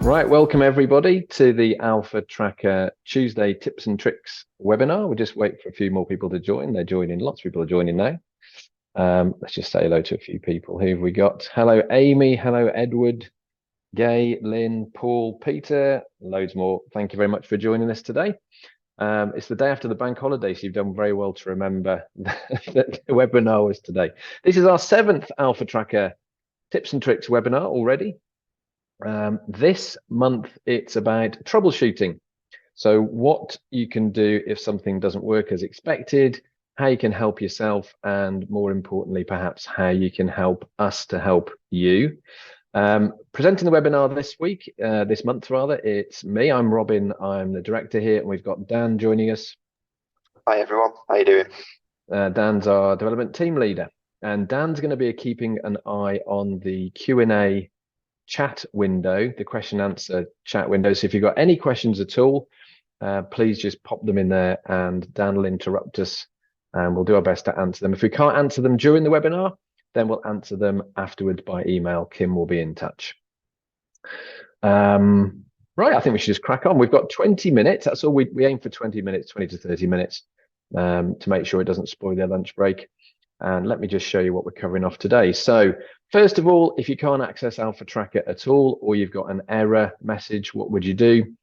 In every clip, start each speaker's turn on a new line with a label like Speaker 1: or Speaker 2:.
Speaker 1: Right, welcome everybody to the Alpha Tracker Tuesday Tips and Tricks webinar. We'll just wait for a few more people to join. They're joining, lots of people are joining now. Let's just say hello to a few people. Who have we got? Hello, Amy. Hello, Edward, Gay, Lynn, Paul, Peter, loads more. Thank you very much for joining us today. It's the day after the bank holiday, so you've done very well to remember that the webinar was today. This is our 7th Alpha Tracker Tips and Tricks webinar already. This month, it's about troubleshooting. So what you can do if something doesn't work as expected, how you can help yourself, and more importantly, perhaps how you can help us to help you. Presenting the webinar this month rather, it's me. I'm Robin. I'm the director here, and we've got Dan joining us.
Speaker 2: Hi everyone, how you doing?
Speaker 1: Dan's our development team leader, and Dan's going to be keeping an eye on the Q&A chat window, the question answer chat window. So if you've got any questions at all, please just pop them in there and Dan will interrupt us and we'll do our best to answer them. If we can't answer them during the webinar, then we'll answer them afterwards by email. Kim will be in touch. Right, I think we should just crack on. We've got 20 minutes. That's all we aim for, 20 minutes, 20 to 30 minutes to make sure it doesn't spoil their lunch break. And let me just show you what we're covering off today. So first of all, if you can't access Alpha Tracker at all, or you've got an error message, what would you do?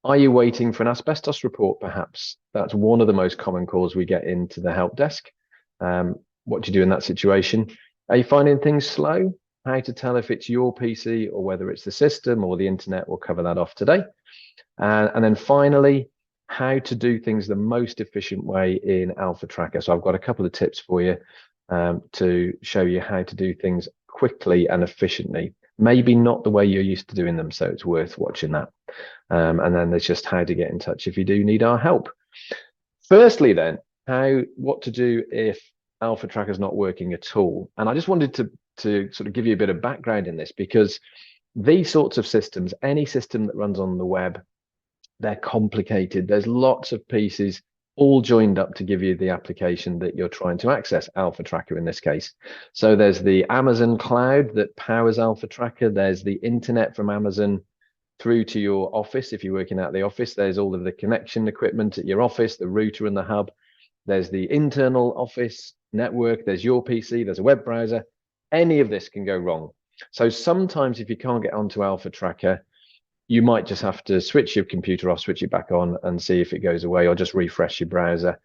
Speaker 1: Are you waiting for an asbestos report, perhaps? That's one of the most common calls we get into the help desk. What do you do in that situation? Are you finding things slow? How to tell if it's your PC or whether it's the system or the internet? We'll cover that off today. And then finally, how to do things the most efficient way in Alpha Tracker. So I've got a couple of tips for you to show you how to do things quickly and efficiently. Maybe not the way you're used to doing them, so it's worth watching that. And then there's just how to get in touch if you do need our help. Firstly, then, what to do if Alpha Tracker is not working at all. And I just wanted to sort of give you a bit of background in this, because these sorts of systems, any system that runs on the web, they're complicated. There's lots of pieces all joined up to give you the application that you're trying to access, Alpha Tracker in this case. So there's the Amazon cloud that powers Alpha Tracker. There's the internet from Amazon through to your office. If you're working out of the office, there's all of the connection equipment at your office, the router and the hub. There's the internal office network. There's your PC. There's a web browser. Any of this can go wrong. So sometimes if you can't get onto Alpha Tracker, you might just have to switch your computer off, switch it back on and see if it goes away, or just refresh your browser.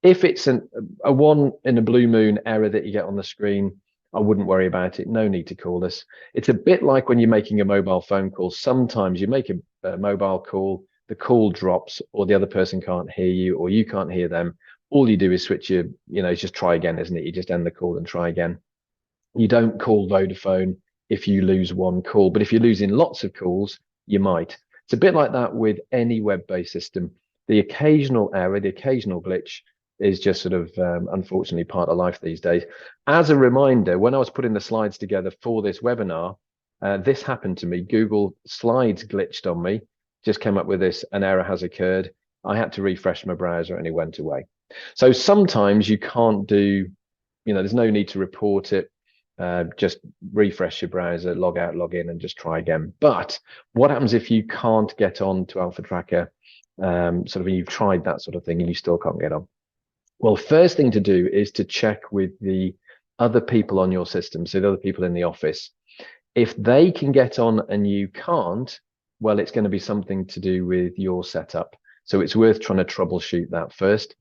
Speaker 1: If it's a one in a blue moon error that you get on the screen, I wouldn't worry about it. No need to call us. It's a bit like when you're making a mobile phone call. Sometimes you make a mobile call, the call drops, or the other person can't hear you, or you can't hear them. All you do is switch your, just try again, isn't it? You just end the call and try again. You don't call Vodafone if you lose one call, but if you're losing lots of calls, you might. It's a bit like that with any web-based system. The occasional error, the occasional glitch is just sort of unfortunately part of life these days. As a reminder, when I was putting the slides together for this webinar, this happened to me. Google Slides glitched on me, just came up with this, an error has occurred. I had to refresh my browser and it went away. So sometimes you can't do, there's no need to report it. Just refresh your browser, log out, log in, and just try again. But what happens if you can't get on to Alpha Tracker, sort of you've tried that sort of thing and you still can't get on? Well, first thing to do is to check with the other people on your system, so the other people in the office. If they can get on and you can't, well, it's going to be something to do with your setup. So it's worth trying to troubleshoot that first.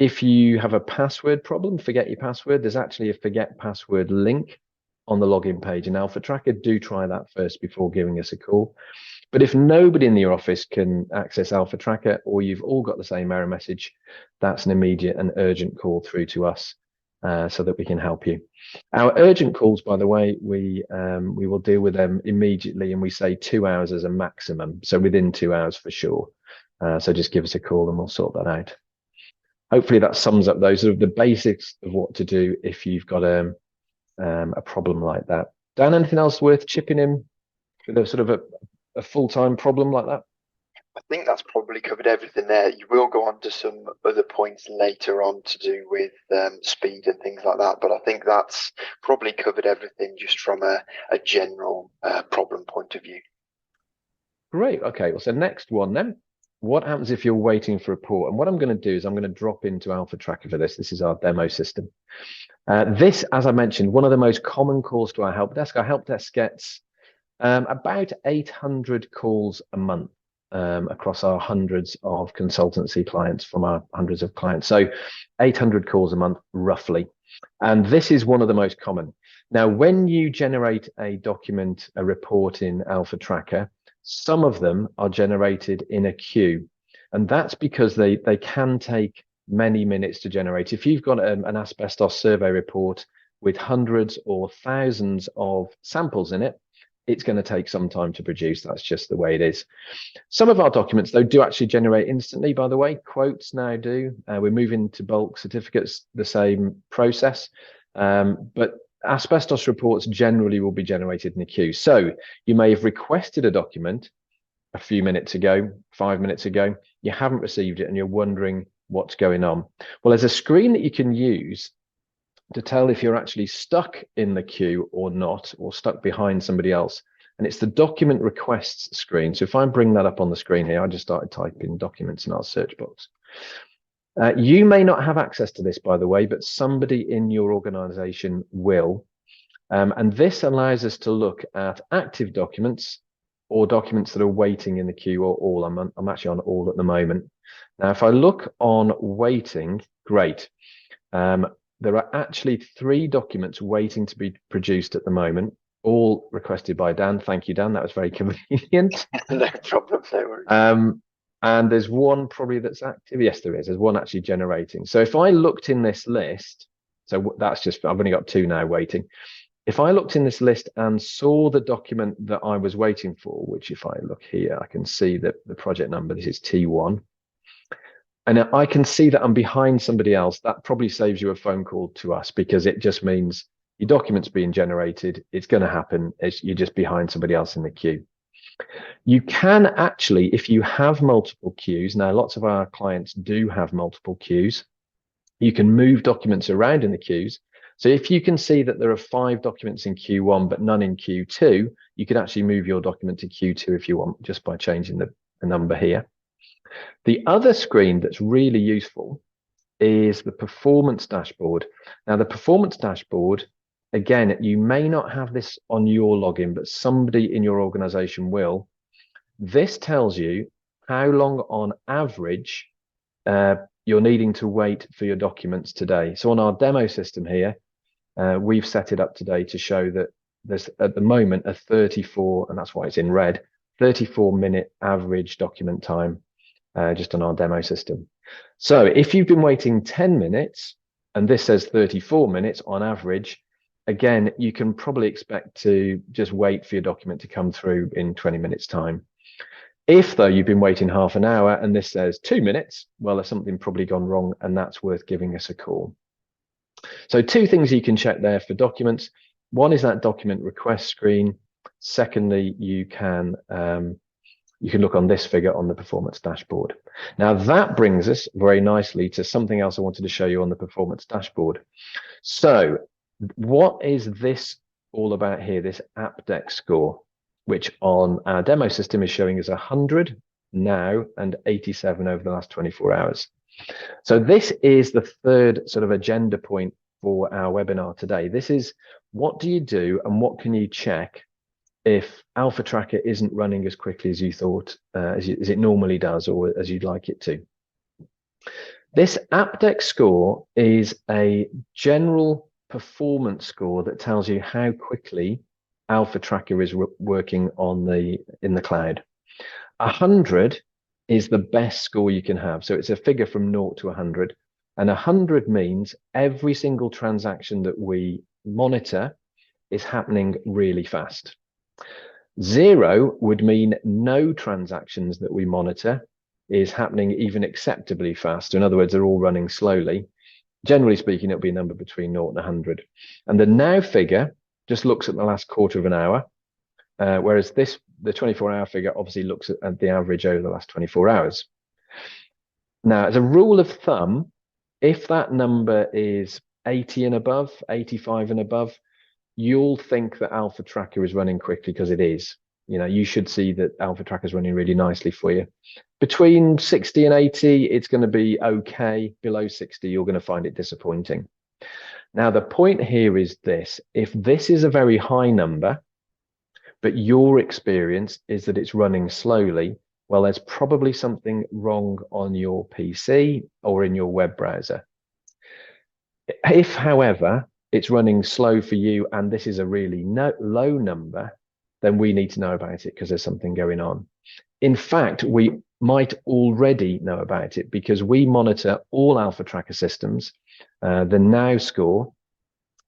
Speaker 1: If you have a password problem, forget your password, there's actually a forget password link on the login page in Alpha Tracker. Do try that first before giving us a call. But if nobody in your office can access Alpha Tracker, or you've all got the same error message, that's an immediate and urgent call through to us so that we can help you. Our urgent calls, by the way, we will deal with them immediately, and we say 2 hours as a maximum. So within 2 hours for sure. So just give us a call and we'll sort that out. Hopefully that sums up those sort of the basics of what to do if you've got a problem like that. Dan, anything else worth chipping in with a sort of a full-time problem like that?
Speaker 2: I think that's probably covered everything there. You will go on to some other points later on to do with speed and things like that, but I think that's probably covered everything just from a general problem point of view.
Speaker 1: Great. Okay. Well, so next one then. What happens if you're waiting for a report? And what I'm going to do is I'm going to drop into Alpha Tracker for this. This is our demo system. This, as I mentioned, one of the most common calls to our help desk. Our help desk gets about 800 calls a month across our hundreds of consultancy clients from our hundreds of clients. So 800 calls a month, roughly. And this is one of the most common. Now, when you generate a document, a report in Alpha Tracker, some of them are generated in a queue. And that's because they can take many minutes to generate. If you've got an asbestos survey report with hundreds or thousands of samples in it, it's going to take some time to produce. That's just the way it is. Some of our documents, though, do actually generate instantly, by the way. Quotes now do. We're moving to bulk certificates, the same process. But asbestos reports generally will be generated in a queue. So you may have requested a document a few minutes ago, 5 minutes ago. You haven't received it and you're wondering what's going on. Well, there's a screen that you can use to tell if you're actually stuck in the queue or not, or stuck behind somebody else. And it's the document requests screen. So if I bring that up on the screen here, I just started typing documents in our search box. You may not have access to this, by the way, but somebody in your organization will. And this allows us to look at active documents or documents that are waiting in the queue, or all. I'm actually on all at the moment. Now, if I look on waiting, great. There are actually 3 documents waiting to be produced at the moment, all requested by Dan. Thank you, Dan. That was very convenient.
Speaker 2: No problem, no worries.
Speaker 1: And there's one probably that's active. Yes, there is. There's one actually generating. So if I looked in this list, so that's just, I've only got 2 now waiting. If I looked in this list and saw the document that I was waiting for, which if I look here, I can see that the project number, this is T1. And I can see that I'm behind somebody else. That probably saves you a phone call to us, because it just means your document's being generated. It's going to happen. You're just behind somebody else in the queue. You can actually, if you have multiple queues, now lots of our clients do have multiple queues, you can move documents around in the queues. So if you can see that there are 5 documents in Q1 but none in Q2, you can actually move your document to Q2 if you want, just by changing the number here. The other screen that's really useful is the performance dashboard. Now, the performance dashboard, again, you may not have this on your login, but somebody in your organization will. This tells you how long on average you're needing to wait for your documents today. So on our demo system here, we've set it up today to show that there's at the moment a 34, and that's why it's in red, 34-minute average document time just on our demo system. So if you've been waiting 10 minutes and this says 34 minutes on average, again, you can probably expect to just wait for your document to come through in 20 minutes time. If though you've been waiting half an hour and this says 2 minutes, well, there's something probably gone wrong, and that's worth giving us a call. So 2 things you can check there for documents. One is that document request screen. Secondly, you can look on this figure on the performance dashboard. Now that brings us very nicely to something else I wanted to show you on the performance dashboard. So what is this all about here, this Apdex score, which on our demo system is showing as 100 now and 87 over the last 24 hours. So this is the 3rd sort of agenda point for our webinar today. This is, what do you do and what can you check if Alpha Tracker isn't running as quickly as you thought, as it normally does, or as you'd like it to. This Apdex score is a general performance score that tells you how quickly Alpha Tracker is working in the cloud. 100 is the best score you can have. So it's a figure from 0 to 100. And 100 means every single transaction that we monitor is happening really fast. 0 would mean no transactions that we monitor is happening even acceptably fast. In other words, they're all running slowly. Generally speaking, it'll be a number between 0 and 100. And the now figure just looks at the last quarter of an hour, whereas the 24-hour figure obviously looks at the average over the last 24 hours. Now, as a rule of thumb, if that number is 80 and above, 85 and above, you'll think that Alpha Tracker is running quickly, because it is. You know, you should see that Alpha Tracker is running really nicely for you. Between 60 and 80, it's going to be okay. Below 60, you're going to find it disappointing. Now, the point here is this: if this is a very high number, but your experience is that it's running slowly, well, there's probably something wrong on your PC or in your web browser. If, however, it's running slow for you and this is a really low number, then we need to know about it because there's something going on. In fact, we might already know about it because we monitor all Alpha Tracker systems. The Now score,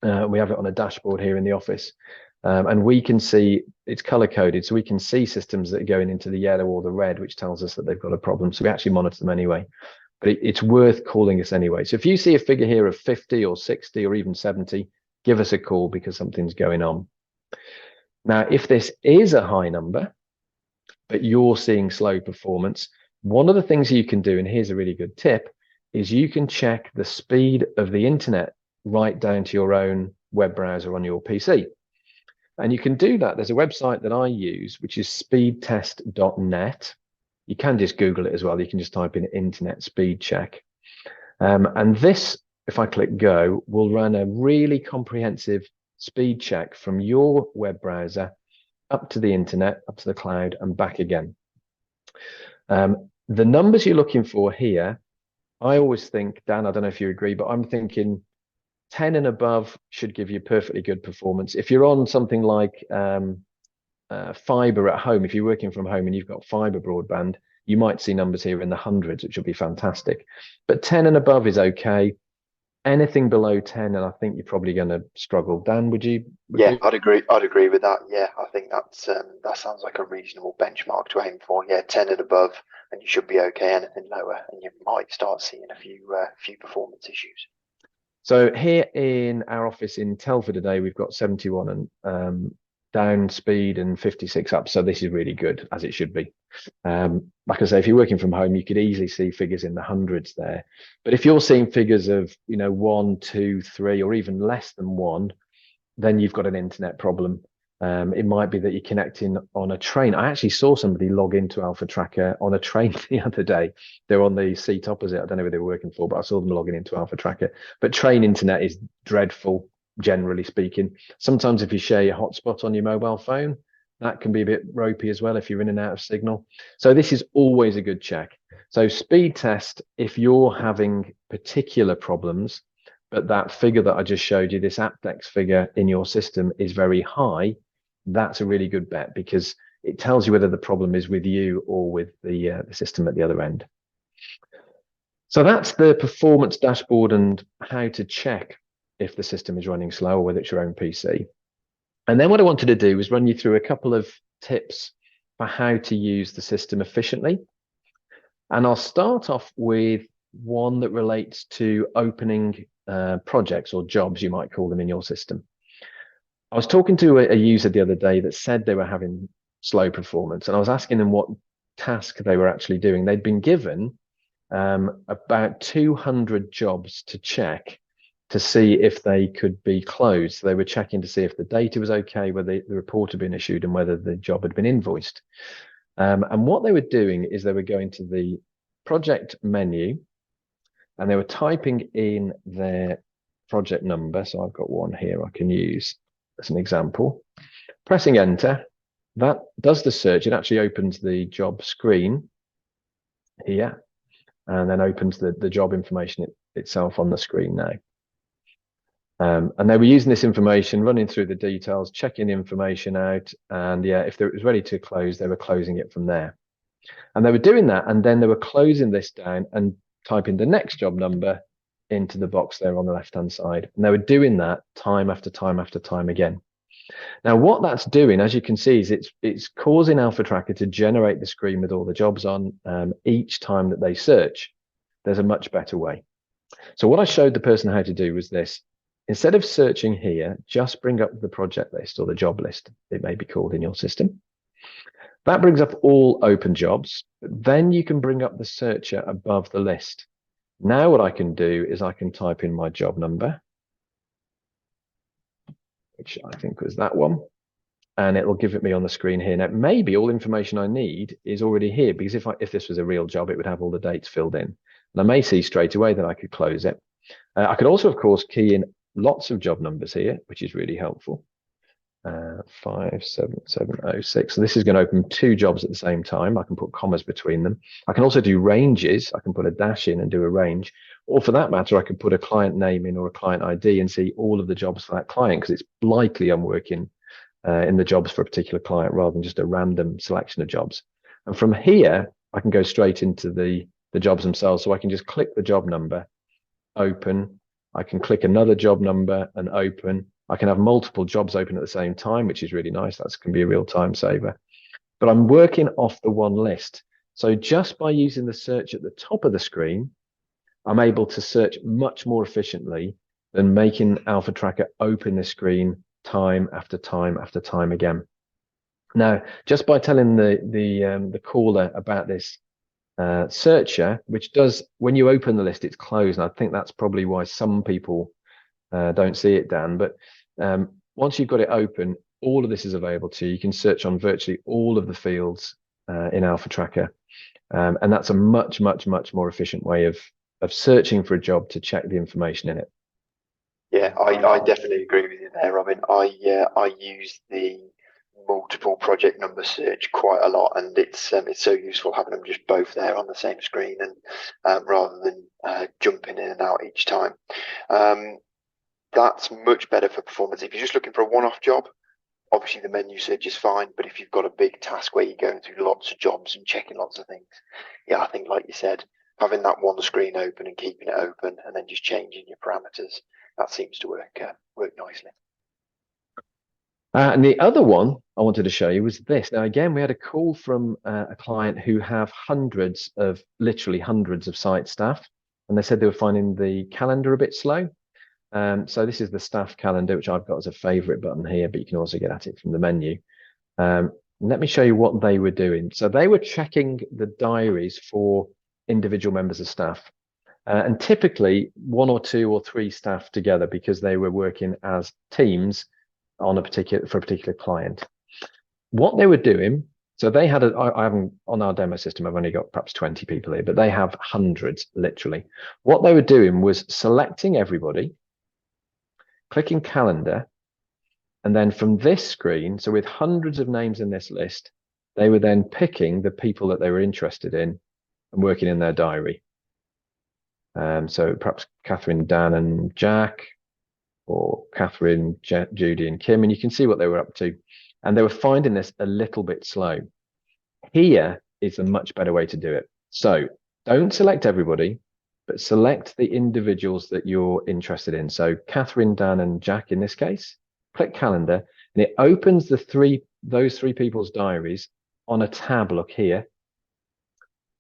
Speaker 1: we have it on a dashboard here in the office, and we can see it's color coded, so we can see systems that are going into the yellow or the red, which tells us that they've got a problem. So we actually monitor them anyway. But it's worth calling us anyway. So if you see a figure here of 50 or 60 or even 70, give us a call because something's going on. Now, if this is a high number, but you're seeing slow performance, one of the things you can do, and here's a really good tip, is you can check the speed of the internet right down to your own web browser on your PC. And you can do that. There's a website that I use, which is speedtest.net. You can just Google it as well. You can just type in internet speed check. And this, if I click go, will run a really comprehensive speed check from your web browser up to the internet, up to the cloud, and back again. The numbers you're looking for here, I always think, Dan, I don't know if you agree, but I'm thinking 10 and above should give you perfectly good performance. If you're on something like fiber at home, if you're working from home and you've got fiber broadband, you might see numbers here in the hundreds, which will be fantastic. But 10 and above is okay. Anything below 10, and I think you're probably going to struggle. Dan, would you?
Speaker 2: Yeah, I'd agree. I'd agree with that. Yeah, I think that's that sounds like a reasonable benchmark to aim for. Yeah, 10 and above, and you should be okay. Anything lower, and you might start seeing a few performance issues.
Speaker 1: So here in our office in Telford today, we've got 71 and down speed and 56 up. So this is really good, as it should be. Like I say, if you're working from home, you could easily see figures in the hundreds there. But if you're seeing figures of, 1, 2, 3, or even less than 1, then you've got an internet problem. It might be that you're connecting on a train. I actually saw somebody log into Alpha Tracker on a train the other day. They're on the seat opposite. I don't know who they were working for, but I saw them logging into Alpha Tracker. But train internet is dreadful, generally speaking. Sometimes if you share your hotspot on your mobile phone, that can be a bit ropey as well if you're in and out of signal. So this is always a good check. So speed test, if you're having particular problems, but that figure that I just showed you, this Apdex figure in your system is very high, that's a really good bet because it tells you whether the problem is with you or with the system at the other end. So that's the performance dashboard and how to check if the system is running slow or whether it's your own PC. And then what I wanted to do was run you through a couple of tips for how to use the system efficiently. And I'll start off with one that relates to opening projects or jobs, you might call them, in your system. I was talking to a user the other day that said they were having slow performance, and I was asking them what task they were actually doing. They'd been given about 200 jobs to check to see if they could be closed. So they were checking to see if the data was okay, whether the report had been issued, and whether the job had been invoiced. And what they were doing is they were going to the project menu and they were typing in their project number. So I've got one here I can use as an example. Pressing enter, that does the search. It actually opens the job screen here and then opens the job information itself on the screen now. And they were using this information, running through the details, checking the information out, and yeah, if it was ready to close, they were closing it from there. And they were doing that, and then they were closing this down and typing the next job number into the box there on the left-hand side. And they were doing that time after time after time again. Now, what that's doing, as you can see, is it's causing Alpha Tracker to generate the screen with all the jobs on each time that they search. There's a much better way. So what I showed the person how to do was this. Instead of searching here, just bring up the project list or the job list, it may be called in your system. That brings up all open jobs. Then you can bring up the searcher above the list. Now what I can do is I can type in my job number, which I think was that one. and it'll give it me on the screen here. Now, maybe all the information I need is already here, because if this was a real job, it would have all the dates filled in. And I may see straight away that I could close it. I could also, of course, key in lots of job numbers here, which is really helpful. 57706. So this is going to open 2 jobs at the same time. I can put commas between them. I can also do ranges. I can put a dash in and do a range. Or for that matter, I could put a client name in or a client ID and see all of the jobs for that client, because it's likely I'm working in the jobs for a particular client rather than just a random selection of jobs. And from here, I can go straight into the jobs themselves. So I can just click the job number, open. I can click another job number and open. I can have multiple jobs open at the same time, which is really nice. That can be a real time saver. But I'm working off the one list. So just by using the search at the top of the screen, I'm able to search much more efficiently than making Alpha Tracker open the screen time after time after time again. Now, just by telling the caller about this searcher, which does, when you open the list, it's closed. And I think that's probably why some people don't see it, Dan. But once you've got it open, all of this is available to you. You can search on virtually all of the fields in Alpha Tracker. And that's a much, much, much more efficient way of searching for a job to check the information in it.
Speaker 2: Yeah, I definitely agree with you there, Robin. I use the multiple project number search quite a lot, and it's so useful having them just both there on the same screen, and rather than jumping in and out each time. That's much better for performance. If you're just looking for a one-off job, obviously the menu search is fine, but if you've got a big task where you're going through lots of jobs and checking lots of things, yeah, I think like you said, having that one screen open and keeping it open and then just changing your parameters, that seems to work nicely.
Speaker 1: And the other one I wanted to show you was this. Now, again, we had a call from a client who have literally hundreds of site staff, and they said they were finding the calendar a bit slow. So this is the staff calendar, which I've got as a favorite button here, but you can also get at it from the menu. Let me show you what they were doing. So they were checking the diaries for individual members of staff, and typically 1 or 2 or 3 staff together, because they were working as teams for a particular client. What they were doing, so they had I haven't, on our demo system, I've only got perhaps 20 people here, but they have hundreds, literally. What they were doing was selecting everybody, clicking calendar, and then from this screen, so with hundreds of names in this list, they were then picking the people that they were interested in and working in their diary. So perhaps Catherine, Dan, and Jack, or Catherine, Judy, and Kim, and you can see what they were up to. And they were finding this a little bit slow. Here is a much better way to do it. So don't select everybody, but select the individuals that you're interested in. So Catherine, Dan, and Jack in this case, click calendar, and it opens those three people's diaries on a tab. Look here.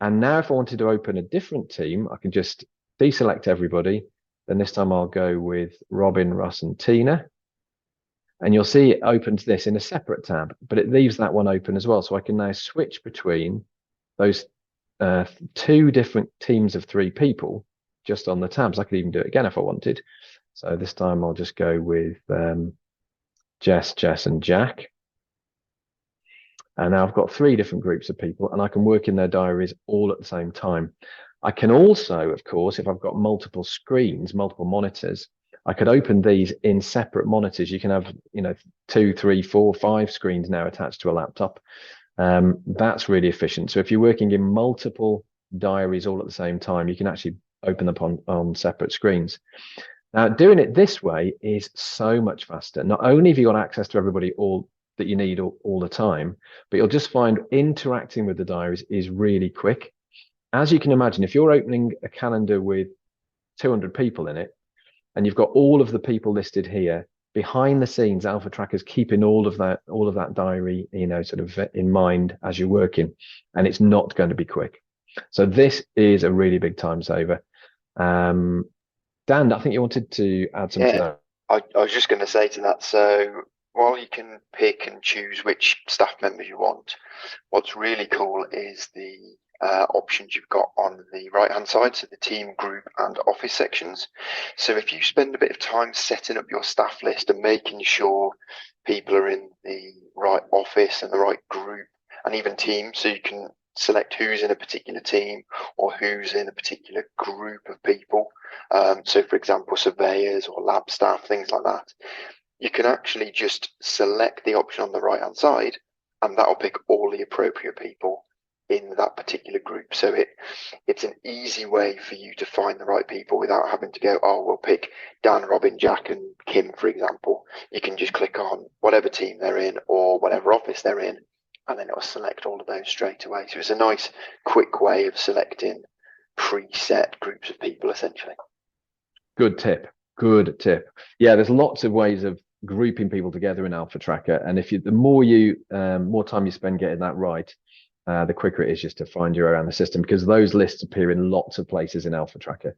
Speaker 1: And now if I wanted to open a different team, I can just deselect everybody. Then this time I'll go with Robin, Russ, and Tina. And you'll see it opens this in a separate tab, but it leaves that one open as well. So I can now switch between those 2 different teams of 3 people just on the tabs. I could even do it again if I wanted. So this time I'll just go with Jess, and Jack. And now I've got 3 different groups of people, and I can work in their diaries all at the same time. I can also, of course, if I've got multiple screens, multiple monitors, I could open these in separate monitors. You can have, 2, 3, 4, 5 screens now attached to a laptop. That's really efficient. So if you're working in multiple diaries all at the same time, you can actually open them on separate screens. Now, doing it this way is so much faster. Not only have you got access to everybody all that you need all the time, but you'll just find interacting with the diaries is really quick. As you can imagine, if you're opening a calendar with 200 people in it, and you've got all of the people listed here, behind the scenes, Alpha Tracker's keeping all of that diary, sort of in mind as you're working, and it's not going to be quick. So this is a really big time saver. Dan, I think you wanted to add something to that.
Speaker 2: I was just going to say to that, so while you can pick and choose which staff members you want, what's really cool is the options you've got on the right hand side, so the team, group and office sections. So if you spend a bit of time setting up your staff list and making sure people are in the right office and the right group and even team, so you can select who's in a particular team or who's in a particular group of people. So for example, surveyors or lab staff, things like that. You can actually just select the option on the right hand side and that'll pick all the appropriate people in that particular group. So it's an easy way for you to find the right people without having to go, oh, we'll pick Dan, Robin, Jack and Kim, for example. You can just click on whatever team they're in or whatever office they're in, and then it'll select all of those straight away. So it's a nice, quick way of selecting preset groups of people, essentially.
Speaker 1: Good tip. Good tip. Yeah, there's lots of ways of grouping people together in Alpha Tracker, and the more time you spend getting that right, the quicker it is just to find you around the system, because those lists appear in lots of places in Alpha Tracker.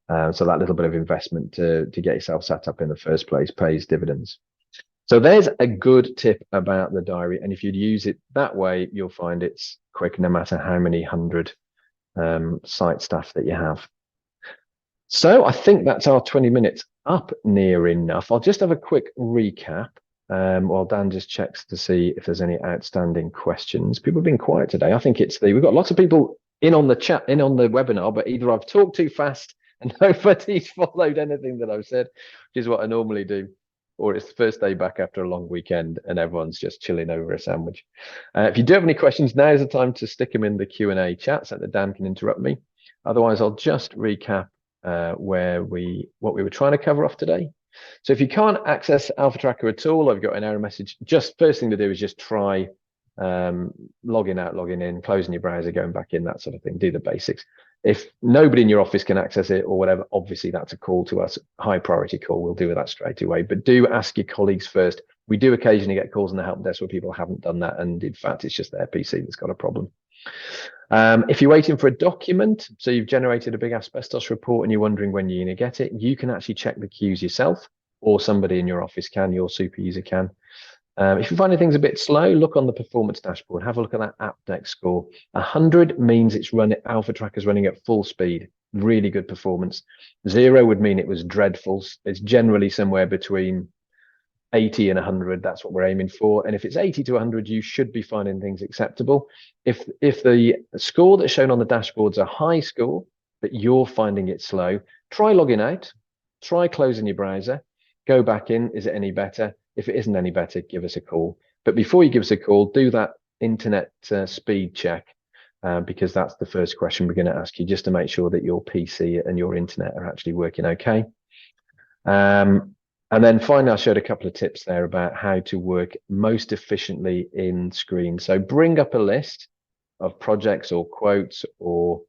Speaker 1: So that little bit of investment to get yourself set up in the first place pays dividends. So there's a good tip about the diary, and if you'd use it that way, you'll find it's quick no matter how many hundred site staff that you have. So I think that's our 20 minutes up near enough. I'll just have a quick recap while Dan just checks to see if there's any outstanding questions. People have been quiet today. I think we've got lots of people in on the chat, in on the webinar, but either I've talked too fast and nobody's followed anything that I've said, which is what I normally do, or it's the first day back after a long weekend and everyone's just chilling over a sandwich. If you do have any questions, now is the time to stick them in the Q&A chat so that Dan can interrupt me. Otherwise, I'll just recap what we were trying to cover off today. So if you can't access Alpha Tracker at all, I've got an error message. Just first thing to do is just try logging out, logging in, closing your browser, going back in, that sort of thing. Do the basics. If nobody in your office can access it or whatever, obviously that's a call to us, high priority call. We'll do that straight away. But do ask your colleagues first. We do occasionally get calls on the help desk where people haven't done that, and in fact, it's just their PC that's got a problem. If you're waiting for a document, so you've generated a big asbestos report and you're wondering when you're going to get it, you can actually check the queues yourself, or somebody in your office can, your super user can. If you're finding things a bit slow, look on the performance dashboard, have a look at that Apdex score. 100 means it's Alpha Tracker's running at full speed, really good performance. 0 would mean it was dreadful. It's generally somewhere between 80 and 100, that's what we're aiming for. And if it's 80 to 100, you should be finding things acceptable. If the score that's shown on the dashboard's a high score, but you're finding it slow, try logging out, try closing your browser, go back in. Is it any better? If it isn't any better, give us a call. But before you give us a call, do that internet speed check, because that's the first question we're going to ask you, just to make sure that your PC and your internet are actually working okay. And then finally, I showed a couple of tips there about how to work most efficiently in Screen. So bring up a list of projects or quotes or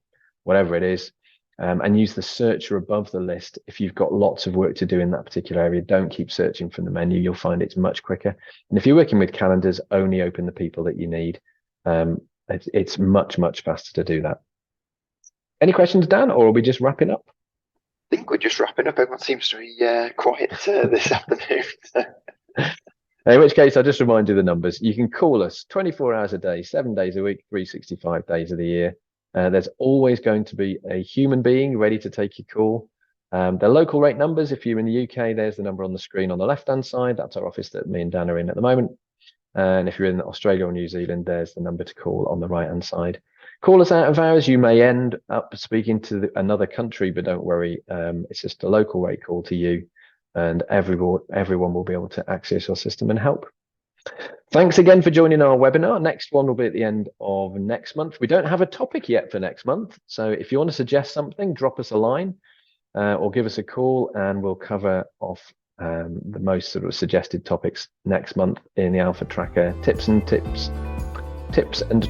Speaker 1: whatever it is, and use the searcher above the list. If you've got lots of work to do in that particular area, don't keep searching from the menu. You'll find it's much quicker. And if you're working with calendars, only open the people that you need. It's much, much faster to do that. Any questions, Dan, or are we just wrapping up?
Speaker 2: I think we're just wrapping up. Everyone seems to be quiet this afternoon.
Speaker 1: In which case, I'll just remind you the numbers. You can call us 24 hours a day, 7 days a week, 365 days of the year. There's always going to be a human being ready to take your call. The local rate numbers, if you're in the UK, there's the number on the screen on the left-hand side. That's our office that me and Dan are in at the moment. And if you're in Australia or New Zealand, there's the number to call on the right-hand side. Call us out of hours. You may end up speaking to another country, but don't worry. It's just a local rate call to you, and everyone will be able to access your system and help. Thanks again for joining our webinar. Next one will be at the end of next month. We don't have a topic yet for next month, so if you want to suggest something, drop us a line or give us a call, and we'll cover off the most sort of suggested topics next month in the Alpha Tracker tips and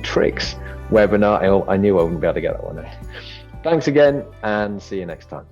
Speaker 1: tricks webinar. I knew I wouldn't be able to get that one out. Thanks again, and see you next time.